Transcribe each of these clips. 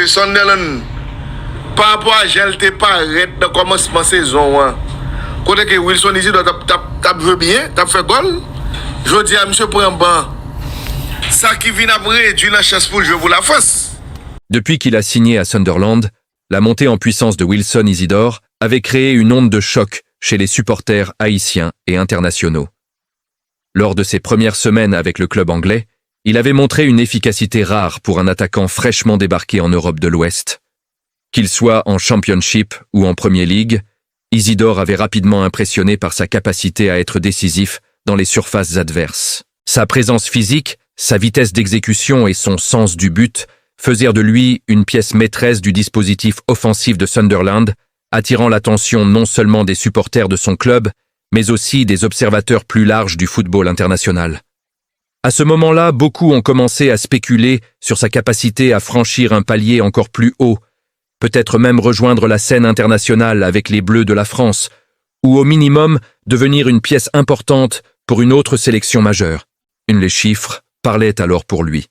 Sunderland, par rapport à Gel, t'es pas arrêté dans le commencement de saison. Quand que Wilson Isidore t'as joué bien, t'as fait goal, je dis à M. Pramban, ça qui vient après réduire la chance pour jouer pour la France. Depuis qu'il a signé à Sunderland, la montée en puissance de Wilson Isidore avait créé une onde de choc chez les supporters haïtiens et internationaux. Lors de ses premières semaines avec le club anglais, il avait montré une efficacité rare pour un attaquant fraîchement débarqué en Europe de l'Ouest. Qu'il soit en Championship ou en Premier League, Isidore avait rapidement impressionné par sa capacité à être décisif dans les surfaces adverses. Sa présence physique, sa vitesse d'exécution et son sens du but faisaient de lui une pièce maîtresse du dispositif offensif de Sunderland, attirant l'attention non seulement des supporters de son club, mais aussi des observateurs plus larges du football international. À ce moment-là, beaucoup ont commencé à spéculer sur sa capacité à franchir un palier encore plus haut, peut-être même rejoindre la scène internationale avec les Bleus de la France, ou au minimum devenir une pièce importante pour une autre sélection majeure. Les chiffres parlaient alors pour lui.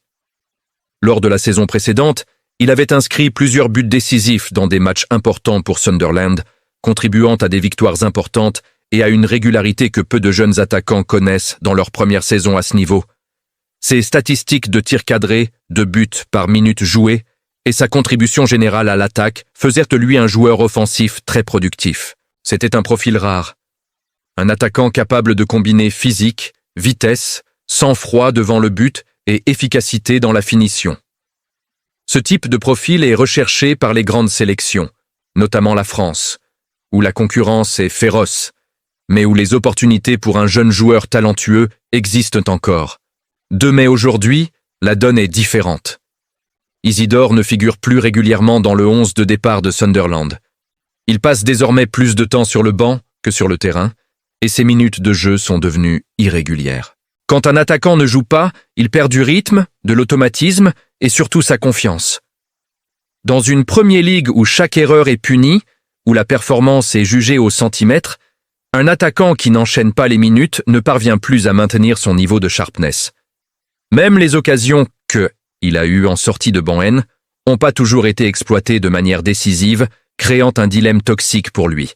Lors de la saison précédente, il avait inscrit plusieurs buts décisifs dans des matchs importants pour Sunderland, contribuant à des victoires importantes et à une régularité que peu de jeunes attaquants connaissent dans leur première saison à ce niveau. Ses statistiques de tirs cadrés, de buts par minute jouée et sa contribution générale à l'attaque faisaient de lui un joueur offensif très productif. C'était un profil rare. Un attaquant capable de combiner physique, vitesse, sang-froid devant le but et efficacité dans la finition. Ce type de profil est recherché par les grandes sélections, notamment la France, où la concurrence est féroce, mais où les opportunités pour un jeune joueur talentueux existent encore. Mais aujourd'hui, la donne est différente. Isidore ne figure plus régulièrement dans le 11 de départ de Sunderland. Il passe désormais plus de temps sur le banc que sur le terrain, et ses minutes de jeu sont devenues irrégulières. Quand un attaquant ne joue pas, il perd du rythme, de l'automatisme et surtout sa confiance. Dans une Premier League où chaque erreur est punie, où la performance est jugée au centimètre, un attaquant qui n'enchaîne pas les minutes ne parvient plus à maintenir son niveau de sharpness. Même les occasions qu'il a eues en sortie de banc N n'ont pas toujours été exploitées de manière décisive, créant un dilemme toxique pour lui.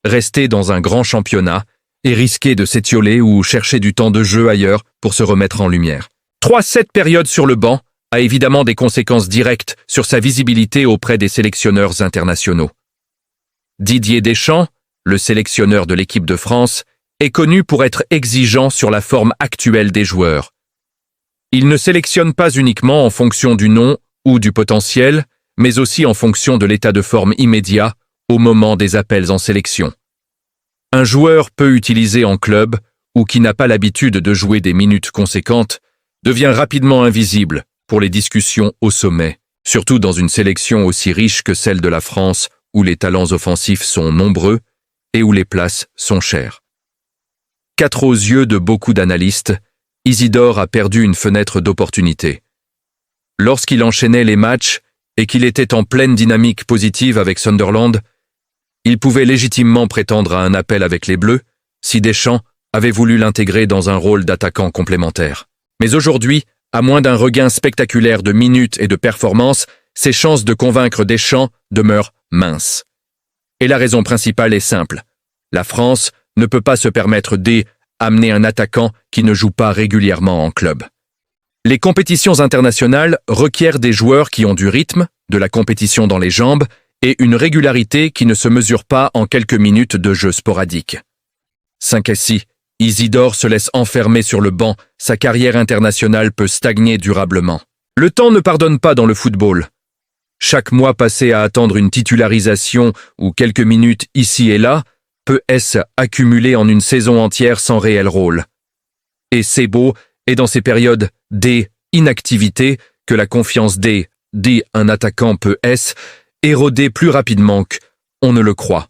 Rester dans un grand championnat et risquer de s'étioler ou chercher du temps de jeu ailleurs pour se remettre en lumière. 7 périodes sur le banc a évidemment des conséquences directes sur sa visibilité auprès des sélectionneurs internationaux. Didier Deschamps, le sélectionneur de l'équipe de France, est connu pour être exigeant sur la forme actuelle des joueurs. Il ne sélectionne pas uniquement en fonction du nom ou du potentiel, mais aussi en fonction de l'état de forme immédiat au moment des appels en sélection. Un joueur peu utilisé en club ou qui n'a pas l'habitude de jouer des minutes conséquentes devient rapidement invisible pour les discussions au sommet, surtout dans une sélection aussi riche que celle de la France où les talents offensifs sont nombreux et où les places sont chères. 4 aux yeux de beaucoup d'analystes, Isidore a perdu une fenêtre d'opportunité. Lorsqu'il enchaînait les matchs et qu'il était en pleine dynamique positive avec Sunderland, il pouvait légitimement prétendre à un appel avec les Bleus si Deschamps avait voulu l'intégrer dans un rôle d'attaquant complémentaire. Mais aujourd'hui, à moins d'un regain spectaculaire de minutes et de performances, ses chances de convaincre Deschamps demeurent minces. Et la raison principale est simple. La France ne peut pas se permettre d'amener un attaquant qui ne joue pas régulièrement en club. Les compétitions internationales requièrent des joueurs qui ont du rythme, de la compétition dans les jambes et une régularité qui ne se mesure pas en quelques minutes de jeu sporadique. 5 et 6. Isidore se laisse enfermer sur le banc, sa carrière internationale peut stagner durablement. Le temps ne pardonne pas dans le football. Chaque mois passé à attendre une titularisation ou quelques minutes ici et là peut accumuler en une saison entière sans réel rôle. Et c'est beau, et dans ces périodes d'inactivité que la confiance un attaquant peut éroder plus rapidement qu'on ne le croit.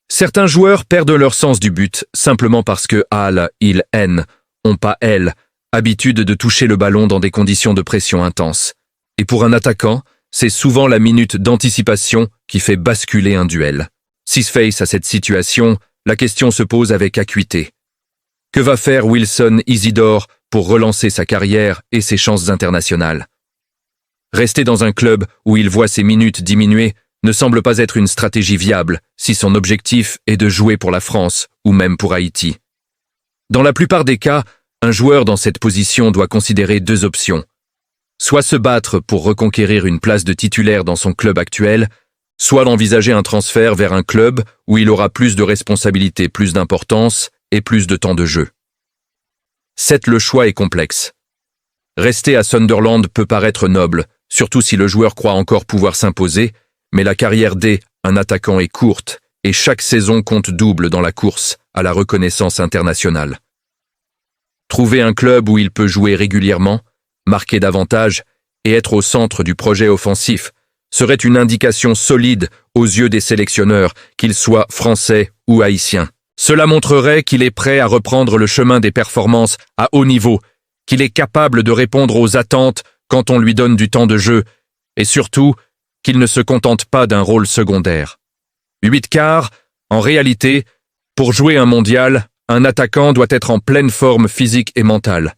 Certains joueurs perdent leur sens du but simplement parce que ils n'ont pas habitude de toucher le ballon dans des conditions de pression intense. Et pour un attaquant, c'est souvent la minute d'anticipation qui fait basculer un duel. Si face à cette situation, la question se pose avec acuité. Que va faire Wilson Isidore pour relancer sa carrière et ses chances internationales? Rester dans un club où il voit ses minutes diminuer ne semble pas être une stratégie viable si son objectif est de jouer pour la France ou même pour Haïti. Dans la plupart des cas, un joueur dans cette position doit considérer deux options. Soit se battre pour reconquérir une place de titulaire dans son club actuel, soit envisager un transfert vers un club où il aura plus de responsabilités, plus d'importance et plus de temps de jeu. Certes, le choix est complexe. Rester à Sunderland peut paraître noble, surtout si le joueur croit encore pouvoir s'imposer, mais la carrière d'un attaquant est courte et chaque saison compte double dans la course à la reconnaissance internationale. Trouver un club où il peut jouer régulièrement, marquer davantage et être au centre du projet offensif serait une indication solide aux yeux des sélectionneurs, qu'ils soient français ou haïtiens. Cela montrerait qu'il est prêt à reprendre le chemin des performances à haut niveau, qu'il est capable de répondre aux attentes quand on lui donne du temps de jeu, et surtout qu'il ne se contente pas d'un rôle secondaire. 8 quarts, en réalité, pour jouer un mondial, un attaquant doit être en pleine forme physique et mentale.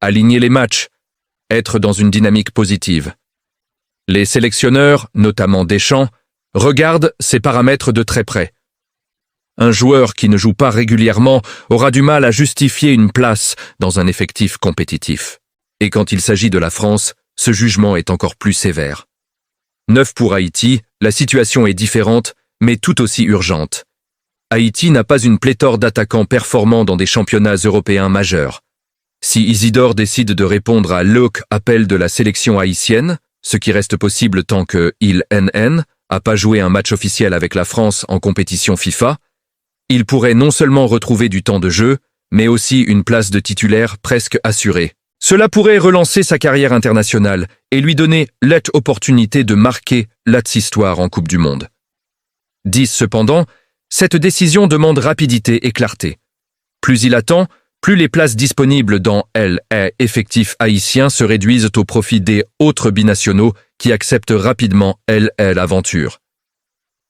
Aligner les matchs, être dans une dynamique positive. Les sélectionneurs, notamment Deschamps, regardent ces paramètres de très près. Un joueur qui ne joue pas régulièrement aura du mal à justifier une place dans un effectif compétitif. Et quand il s'agit de la France, ce jugement est encore plus sévère. 9 pour Haïti, la situation est différente, mais tout aussi urgente. Haïti n'a pas une pléthore d'attaquants performants dans des championnats européens majeurs. Si Isidore décide de répondre à l'appel de la sélection haïtienne, ce qui reste possible tant qu'il n'a pas joué un match officiel avec la France en compétition FIFA, il pourrait non seulement retrouver du temps de jeu, mais aussi une place de titulaire presque assurée. Cela pourrait relancer sa carrière internationale et lui donner l'opportunité de marquer l'histoire en Coupe du Monde. 10 cependant, cette décision demande rapidité et clarté. Plus il attend, plus les places disponibles dans l'effectif haïtien se réduisent au profit des autres binationaux qui acceptent rapidement l'aventure.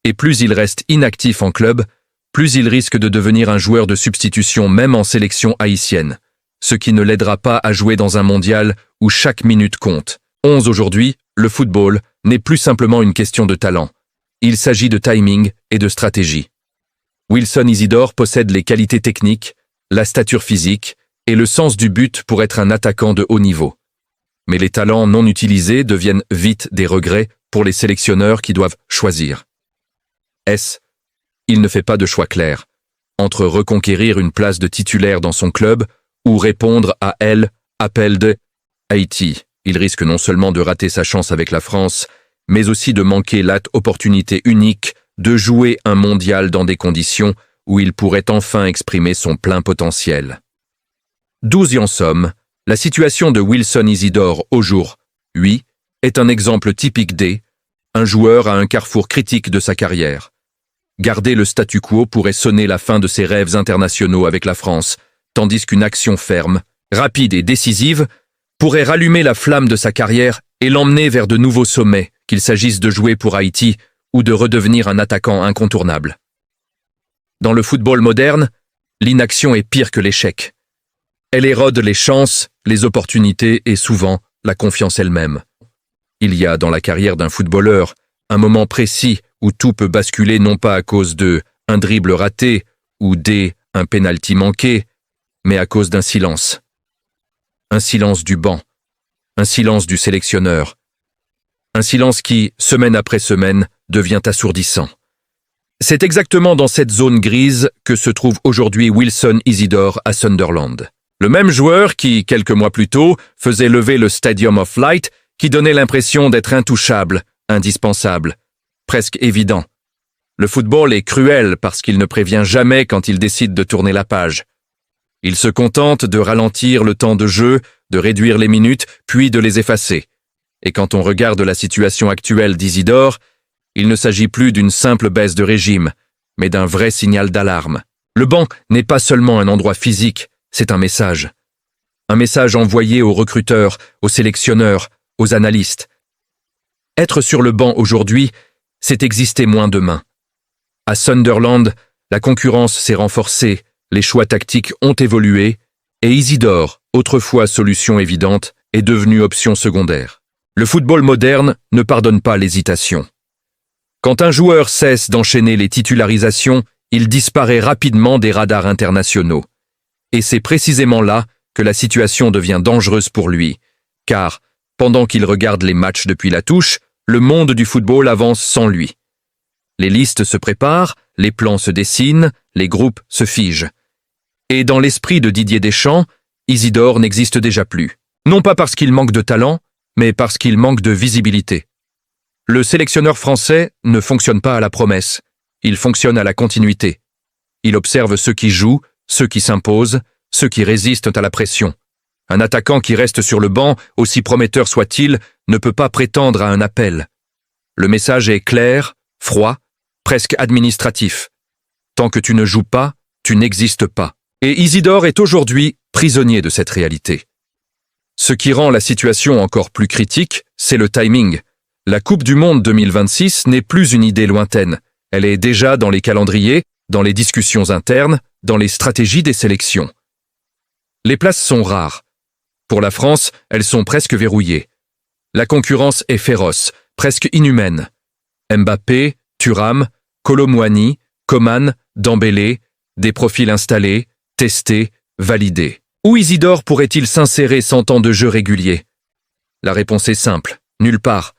Et plus il reste inactif en club, plus il risque de devenir un joueur de substitution même en sélection haïtienne, ce qui ne l'aidera pas à jouer dans un mondial où chaque minute compte. 11 aujourd'hui, le football n'est plus simplement une question de talent. Il s'agit de timing et de stratégie. Wilson Isidore possède les qualités techniques, la stature physique et le sens du but pour être un attaquant de haut niveau. Mais les talents non utilisés deviennent vite des regrets pour les sélectionneurs qui doivent choisir. Il ne fait pas de choix clair entre reconquérir une place de titulaire dans son club ou répondre à l'appel de Haïti. Il risque non seulement de rater sa chance avec la France, mais aussi de manquer l'opportunité unique de jouer un mondial dans des conditions où il pourrait enfin exprimer son plein potentiel. 12 et en somme, la situation de Wilson Isidore aujourd'hui est un exemple typique un joueur à un carrefour critique de sa carrière. Garder le statu quo pourrait sonner la fin de ses rêves internationaux avec la France, tandis qu'une action ferme, rapide et décisive pourrait rallumer la flamme de sa carrière et l'emmener vers de nouveaux sommets, qu'il s'agisse de jouer pour Haïti ou de redevenir un attaquant incontournable. Dans le football moderne, l'inaction est pire que l'échec. Elle érode les chances, les opportunités et souvent la confiance elle-même. Il y a dans la carrière d'un footballeur un moment précis où tout peut basculer non pas à cause d'un dribble raté ou un penalty manqué, mais à cause d'un silence. Un silence du banc, un silence du sélectionneur, un silence qui, semaine après semaine, devient assourdissant. C'est exactement dans cette zone grise que se trouve aujourd'hui Wilson Isidore à Sunderland. Le même joueur qui, quelques mois plus tôt, faisait lever le Stadium of Light, qui donnait l'impression d'être intouchable, indispensable, presque évident. Le football est cruel parce qu'il ne prévient jamais quand il décide de tourner la page. Il se contente de ralentir le temps de jeu, de réduire les minutes, puis de les effacer. Et quand on regarde la situation actuelle d'Isidore, il ne s'agit plus d'une simple baisse de régime, mais d'un vrai signal d'alarme. Le banc n'est pas seulement un endroit physique, c'est un message. Un message envoyé aux recruteurs, aux sélectionneurs, aux analystes. Être sur le banc aujourd'hui, c'est exister moins demain. À Sunderland, la concurrence s'est renforcée, les choix tactiques ont évolué, et Isidore, autrefois solution évidente, est devenu option secondaire. Le football moderne ne pardonne pas l'hésitation. Quand un joueur cesse d'enchaîner les titularisations, il disparaît rapidement des radars internationaux. Et c'est précisément là que la situation devient dangereuse pour lui, car, pendant qu'il regarde les matchs depuis la touche, le monde du football avance sans lui. Les listes se préparent, les plans se dessinent, les groupes se figent. Et dans l'esprit de Didier Deschamps, Isidore n'existe déjà plus. Non pas parce qu'il manque de talent, mais parce qu'il manque de visibilité. Le sélectionneur français ne fonctionne pas à la promesse, il fonctionne à la continuité. Il observe ceux qui jouent, ceux qui s'imposent, ceux qui résistent à la pression. Un attaquant qui reste sur le banc, aussi prometteur soit-il, ne peut pas prétendre à un appel. Le message est clair, froid, presque administratif. Tant que tu ne joues pas, tu n'existes pas. Et Isidore est aujourd'hui prisonnier de cette réalité. Ce qui rend la situation encore plus critique, c'est le timing. La Coupe du Monde 2026 n'est plus une idée lointaine. Elle est déjà dans les calendriers, dans les discussions internes, dans les stratégies des sélections. Les places sont rares. Pour la France, elles sont presque verrouillées. La concurrence est féroce, presque inhumaine. Mbappé, Thuram, Kolo Muani, Coman, Dembélé, des profils installés, testés, validés. Où Isidore pourrait-il s'insérer sans temps de jeu régulier? La réponse est simple, nulle part.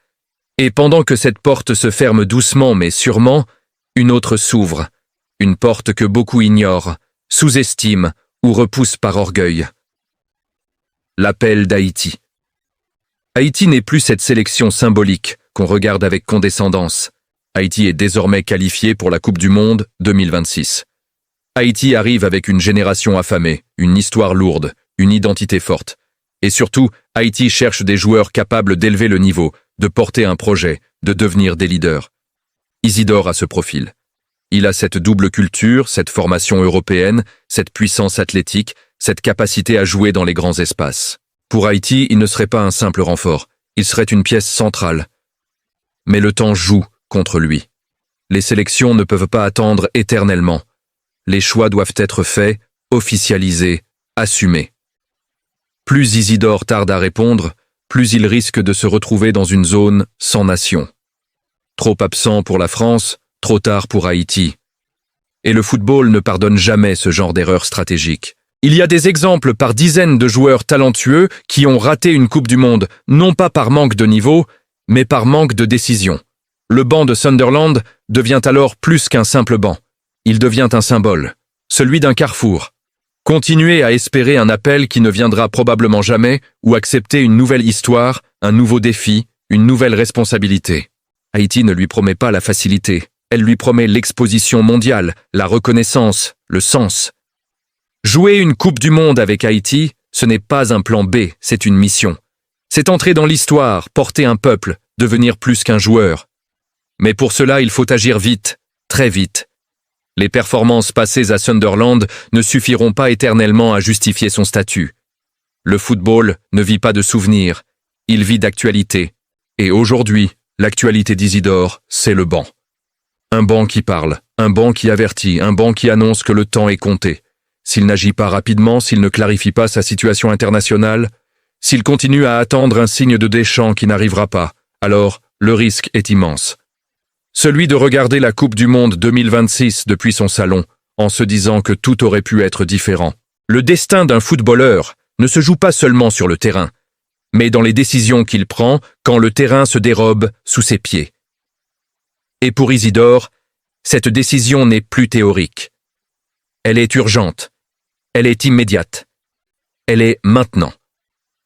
Et pendant que cette porte se ferme doucement mais sûrement, une autre s'ouvre. Une porte que beaucoup ignorent, sous-estiment ou repoussent par orgueil. L'appel d'Haïti. Haïti n'est plus cette sélection symbolique qu'on regarde avec condescendance. Haïti est désormais qualifié pour la Coupe du Monde 2026. Haïti arrive avec une génération affamée, une histoire lourde, une identité forte. Et surtout, Haïti cherche des joueurs capables d'élever le niveau, de porter un projet, de devenir des leaders. Isidore a ce profil. Il a cette double culture, cette formation européenne, cette puissance athlétique, cette capacité à jouer dans les grands espaces. Pour Haïti, il ne serait pas un simple renfort, il serait une pièce centrale. Mais le temps joue contre lui. Les sélections ne peuvent pas attendre éternellement. Les choix doivent être faits, officialisés, assumés. Plus Isidore tarde à répondre, plus il risque de se retrouver dans une zone sans nation. Trop absent pour la France, trop tard pour Haïti. Et le football ne pardonne jamais ce genre d'erreur stratégique. Il y a des exemples par dizaines de joueurs talentueux qui ont raté une Coupe du Monde, non pas par manque de niveau, mais par manque de décision. Le banc de Sunderland devient alors plus qu'un simple banc. Il devient un symbole, celui d'un carrefour. Continuer à espérer un appel qui ne viendra probablement jamais ou accepter une nouvelle histoire, un nouveau défi, une nouvelle responsabilité. Haïti ne lui promet pas la facilité, elle lui promet l'exposition mondiale, la reconnaissance, le sens. Jouer une Coupe du Monde avec Haïti, ce n'est pas un plan B, c'est une mission. C'est entrer dans l'histoire, porter un peuple, devenir plus qu'un joueur. Mais pour cela, il faut agir vite, très vite. Les performances passées à Sunderland ne suffiront pas éternellement à justifier son statut. Le football ne vit pas de souvenirs, il vit d'actualité. Et aujourd'hui, l'actualité d'Isidore, c'est le banc. Un banc qui parle, un banc qui avertit, un banc qui annonce que le temps est compté. S'il n'agit pas rapidement, s'il ne clarifie pas sa situation internationale, s'il continue à attendre un signe de Deschamps qui n'arrivera pas, alors le risque est immense. Celui de regarder la Coupe du Monde 2026 depuis son salon, en se disant que tout aurait pu être différent. Le destin d'un footballeur ne se joue pas seulement sur le terrain, mais dans les décisions qu'il prend quand le terrain se dérobe sous ses pieds. Et pour Isidore, cette décision n'est plus théorique. Elle est urgente. Elle est immédiate. Elle est maintenant.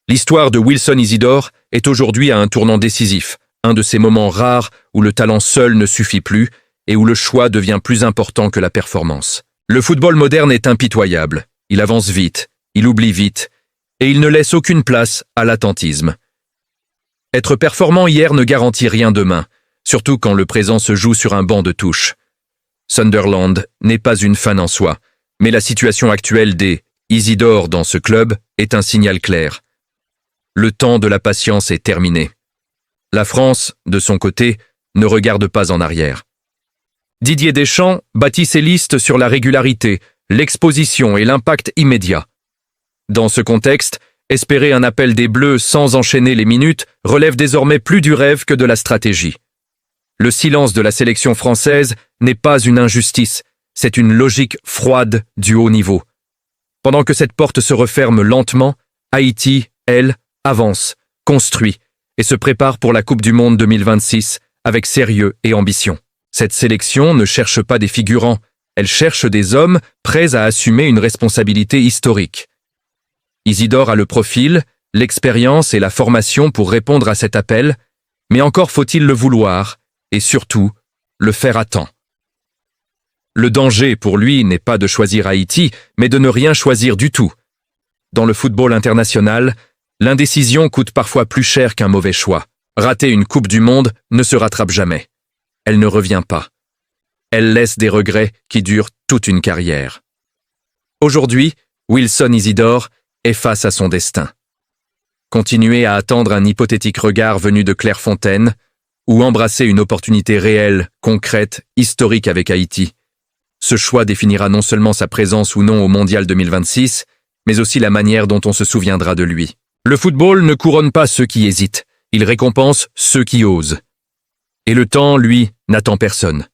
L'histoire de Wilson Isidore est aujourd'hui à un tournant décisif, un de ces moments rares où le talent seul ne suffit plus et où le choix devient plus important que la performance. Le football moderne est impitoyable. Il avance vite, il oublie vite, et il ne laisse aucune place à l'attentisme. Être performant hier ne garantit rien demain, surtout quand le présent se joue sur un banc de touche. Sunderland n'est pas une fan en soi, mais la situation actuelle des Isidore dans ce club est un signal clair. Le temps de la patience est terminé. La France, de son côté, ne regarde pas en arrière. Didier Deschamps bâtit ses listes sur la régularité, l'exposition et l'impact immédiat. Dans ce contexte, Espérer un appel des Bleus sans enchaîner les minutes relève désormais plus du rêve que de la stratégie. Le silence de la sélection française n'est pas une injustice, c'est une logique froide du haut niveau. Pendant que cette porte se referme lentement, Haïti, elle, avance, construit et se prépare pour la Coupe du Monde 2026 avec sérieux et ambition. Cette sélection ne cherche pas des figurants, elle cherche des hommes prêts à assumer une responsabilité historique. Isidore a le profil, l'expérience et la formation pour répondre à cet appel, mais encore faut-il le vouloir et surtout le faire à temps. Le danger pour lui n'est pas de choisir Haïti, mais de ne rien choisir du tout. Dans le football international, l'indécision coûte parfois plus cher qu'un mauvais choix. Rater une Coupe du Monde ne se rattrape jamais. Elle ne revient pas. Elle laisse des regrets qui durent toute une carrière. Aujourd'hui, Wilson Isidore est face à son destin. Continuer à attendre un hypothétique regard venu de Clairefontaine ou embrasser une opportunité réelle, concrète, historique avec Haïti. Ce choix définira non seulement sa présence ou non au Mondial 2026, mais aussi la manière dont on se souviendra de lui. Le football ne couronne pas ceux qui hésitent, il récompense ceux qui osent. Et le temps, lui, n'attend personne.